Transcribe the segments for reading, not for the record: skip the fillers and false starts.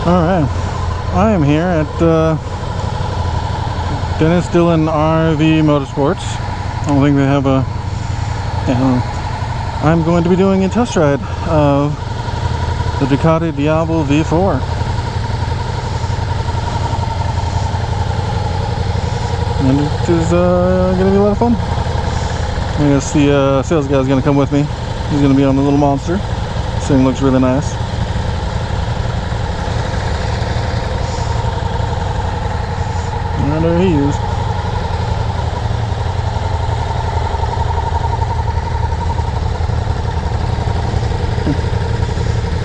Alright, I am here at Dennis Dillon RV Motorsports. I don't think they have a... I'm going to be doing a test ride of the Ducati Diavel V4. And it is going to be a lot of fun. I guess the sales guy is going to come with me. He's going to be on the little monster. This thing looks really nice. And there he is.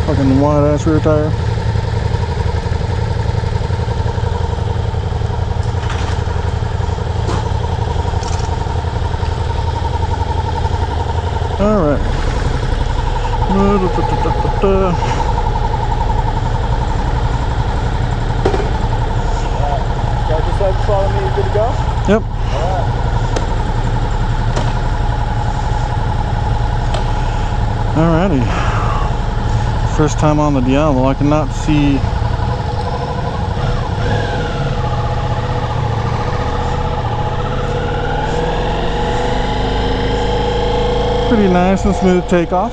Fucking wide ass rear tire. Alright. Just follow me, good to go? Yep. Alrighty. First time on the Diavel. I cannot see pretty nice and smooth takeoff.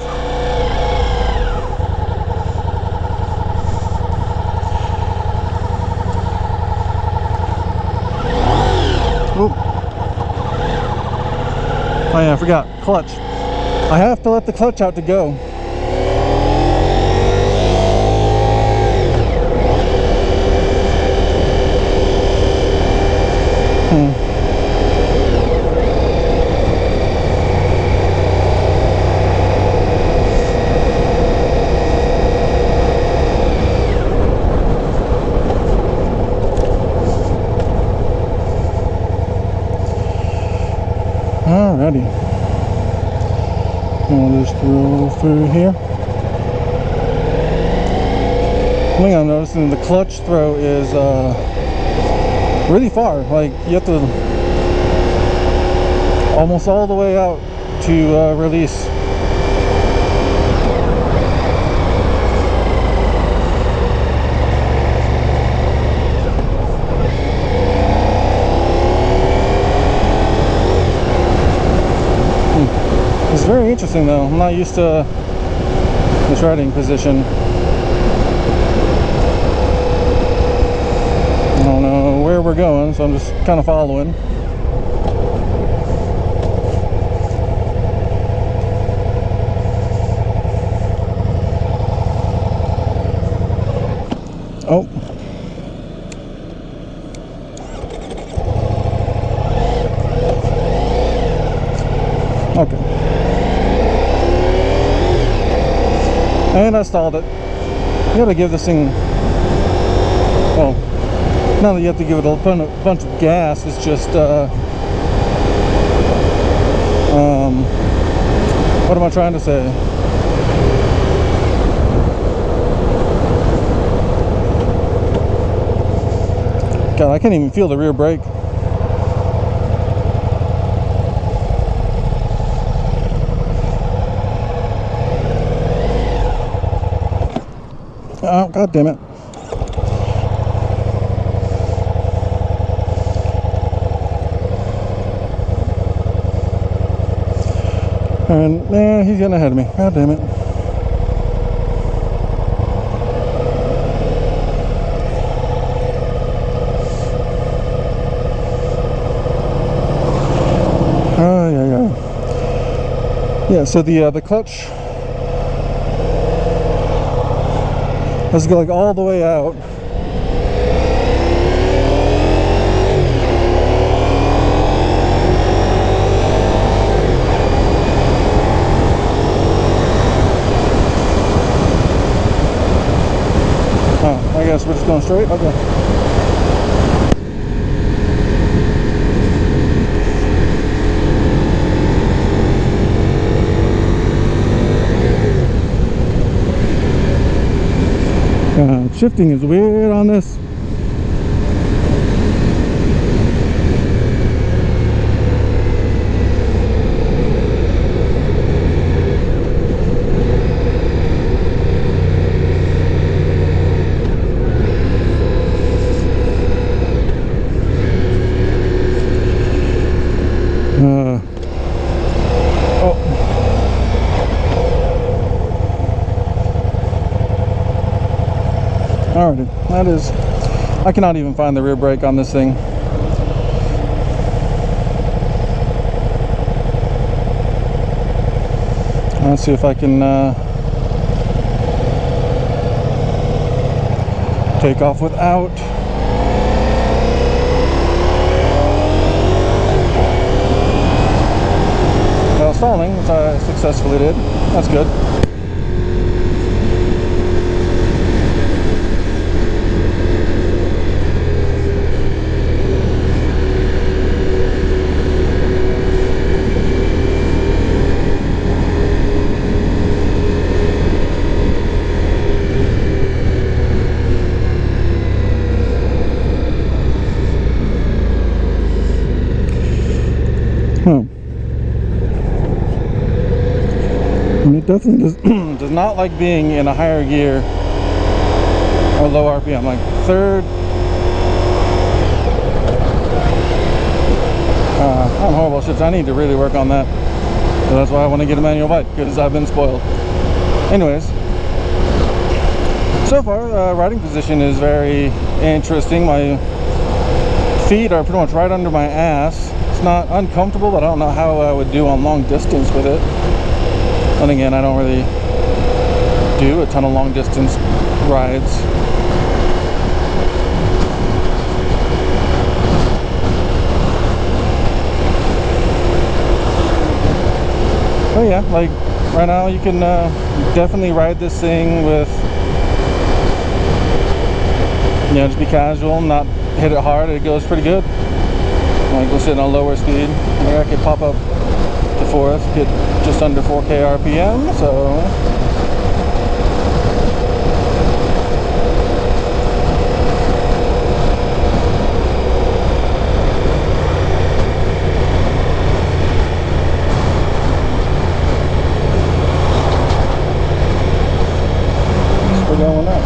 Oh yeah, I forgot, clutch. I have to let the clutch out to go. Alrighty. We'll just roll through here. One thing I'm noticing, the clutch throw is really far. Like, you have to almost all the way out to release. It's very interesting though. I'm not used to this riding position. I don't know where we're going, so I'm just kind of following. Oh. Okay. And I stalled it. You gotta give this thing, well, not that you have to give it a bunch of gas, it's just, what am I trying to say? God, I can't even feel the rear brake. Oh, God damn it. And man, he's getting ahead of me. God damn it. Oh, yeah. Yeah, so the clutch has to go like all the way out. Oh, I guess we're just going straight? Okay. Shifting is weird on this. that is, I cannot even find the rear brake on this thing. Let's see if I can take off without. Without stalling, which I successfully did. That's good. And it definitely does not like being in a higher gear or low RPM, like third. I'm horrible at shifts. I need to really work on that. So that's why I want to get a manual bike, because I've been spoiled. Anyways, so far riding position is very interesting. My feet are pretty much right under my ass. It's not uncomfortable, but I don't know how I would do on long distance with it. And again, I don't really do a ton of long distance rides. Oh yeah, like right now you can definitely ride this thing with, you know, just be casual, not hit it hard. It goes pretty good. Like we're sitting on lower speed. Like I could pop up to 4th, get just under 4K RPM, so we're going up.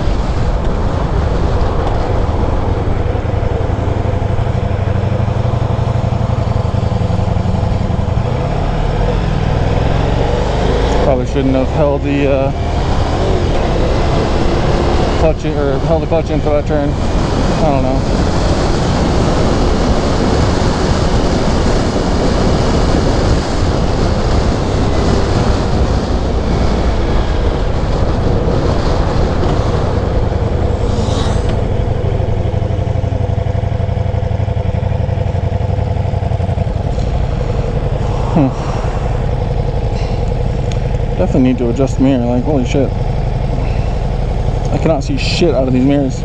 Probably shouldn't have held the clutch, or held the clutch in for that turn. I don't know. Definitely need to adjust the mirror. Like, holy shit, I cannot see shit out of these mirrors.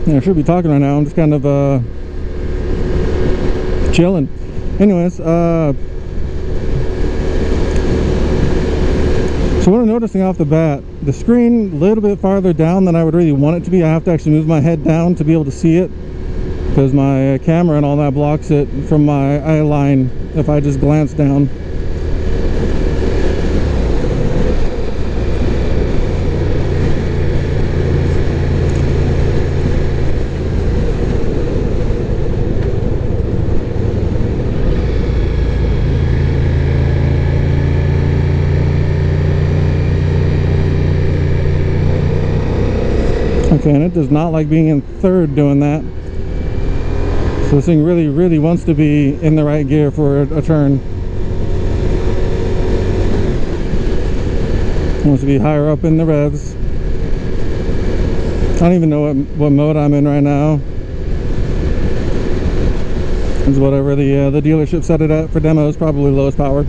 I should be talking right now. I'm just kind of chilling. Anyways, so what I'm noticing off the bat, the screen a little bit farther down than I would really want it to be. I have to actually move my head down to be able to see it, because my camera and all that blocks it from my eye line if I just glance down. Okay, and it does not like being in third doing that. So this thing really wants to be in the right gear for a turn. It wants to be higher up in the revs. I don't even know what mode I'm in right now. It's whatever the dealership set it at for demos, probably lowest power.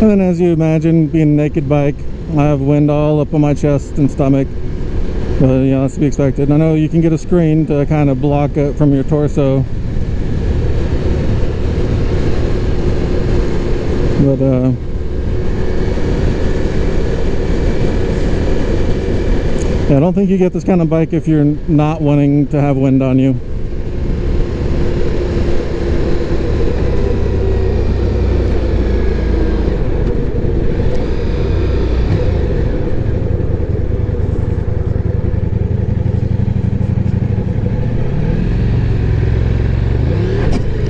And then, as you imagine, being a naked bike, I have wind all up on my chest and stomach. But yeah, that's to be expected. I know you can get a screen to kind of block it from your torso. But yeah, I don't think you get this kind of bike if you're not wanting to have wind on you.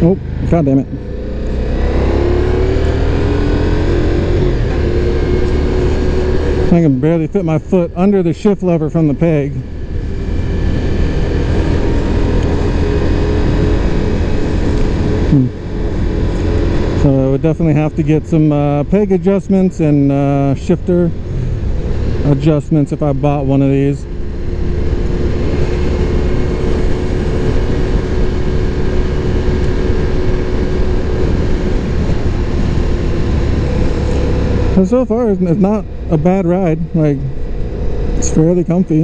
Oh, god damn it. I can barely fit my foot under the shift lever from the peg. So I would definitely have to get some peg adjustments and shifter adjustments if I bought one of these. And so far, it's not a bad ride. Like, it's fairly comfy.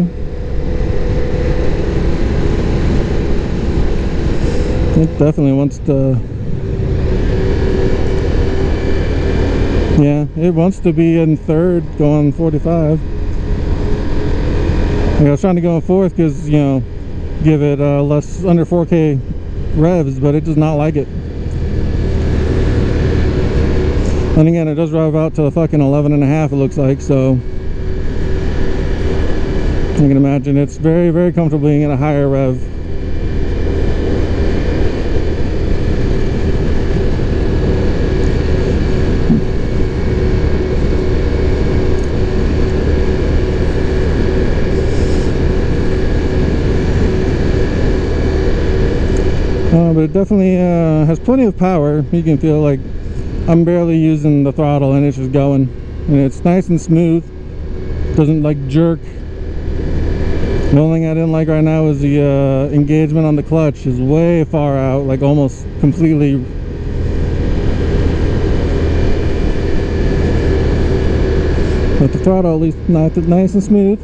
It definitely wants to. Yeah, it wants to be in third, going 45. Like, I was trying to go in fourth because, you know, give it less under 4K revs, but it does not like it. And again, it does rev out to a fucking 11.5, it looks like, so I can imagine it's very, very comfortable being at a higher rev. But it definitely has plenty of power. You can feel like I'm barely using the throttle and it's just going, and it's nice and smooth, doesn't like jerk. The only thing I didn't like right now is the engagement on the clutch is way far out, like almost completely. But the throttle at least nice and smooth.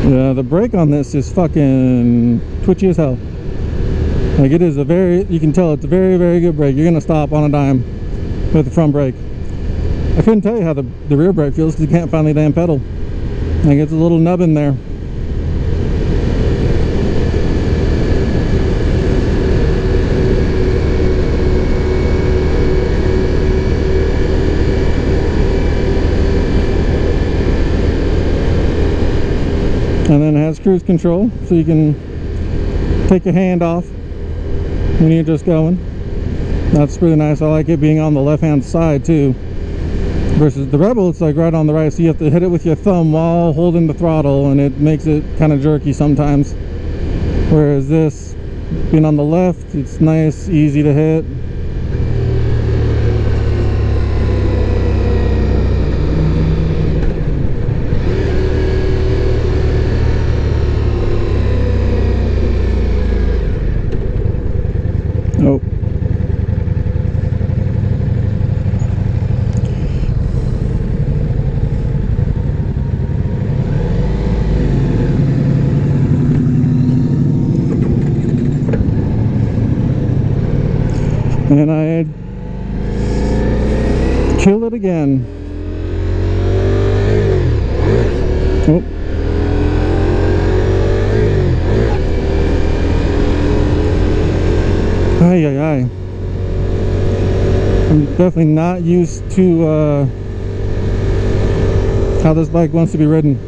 Yeah, the brake on this is fucking twitchy as hell. Like, it is a very, you can tell it's a very, very good brake. You're gonna stop on a dime with the front brake. I couldn't tell you how the rear brake feels because you can't find the damn pedal. Like, it's a little nub in there. And then it has cruise control, so you can take your hand off when you're just going. That's pretty nice. I like it being on the left hand side too, versus the Rebel, it's like right on the right, so you have to hit it with your thumb while holding the throttle, and it makes it kind of jerky sometimes. Whereas this, being on the left, it's nice, easy to hit. Oh. And I kill it again. Oh. Definitely not used to how this bike wants to be ridden.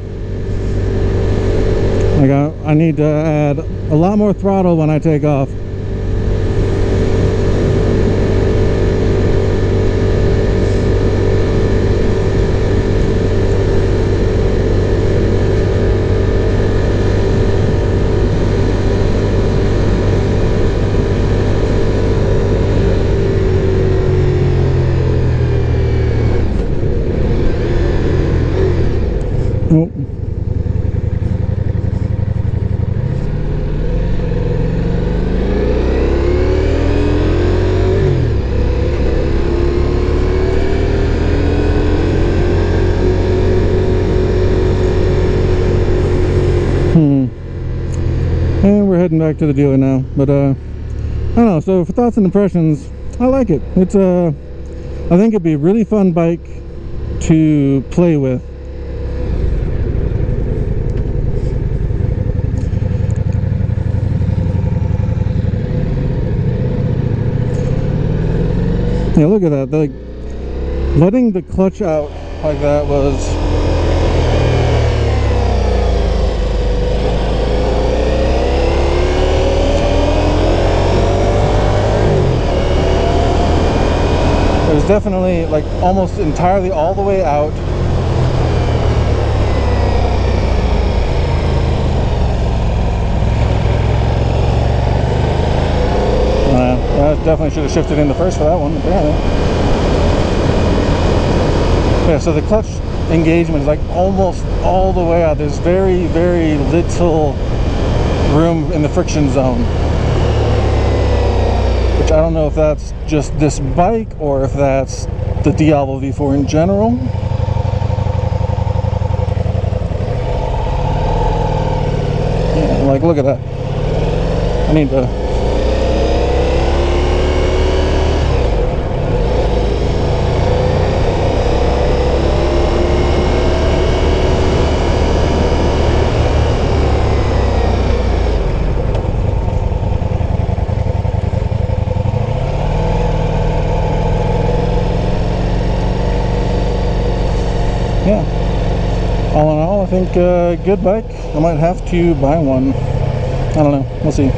Like I need to add a lot more throttle when I take off. Nope. And we're heading back to the dealer now. But I don't know, so for thoughts and impressions, I like it. It's I think it'd be a really fun bike to play with. Yeah, look at that. Like, letting the clutch out like that was definitely like almost entirely all the way out. I definitely should have shifted in the first for that one, apparently. Yeah, so the clutch engagement is like almost all the way out. There's very, very little room in the friction zone. Which I don't know if that's just this bike or if that's the Diavel V4 in general. Yeah, like look at that. I need to yeah, all in all, I think good bike. I might have to buy one. I don't know, we'll see.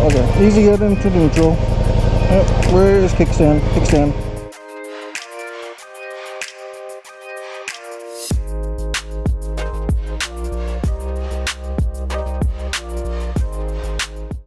Okay, easy get into neutral. Yep, where is kickstand? Kickstand.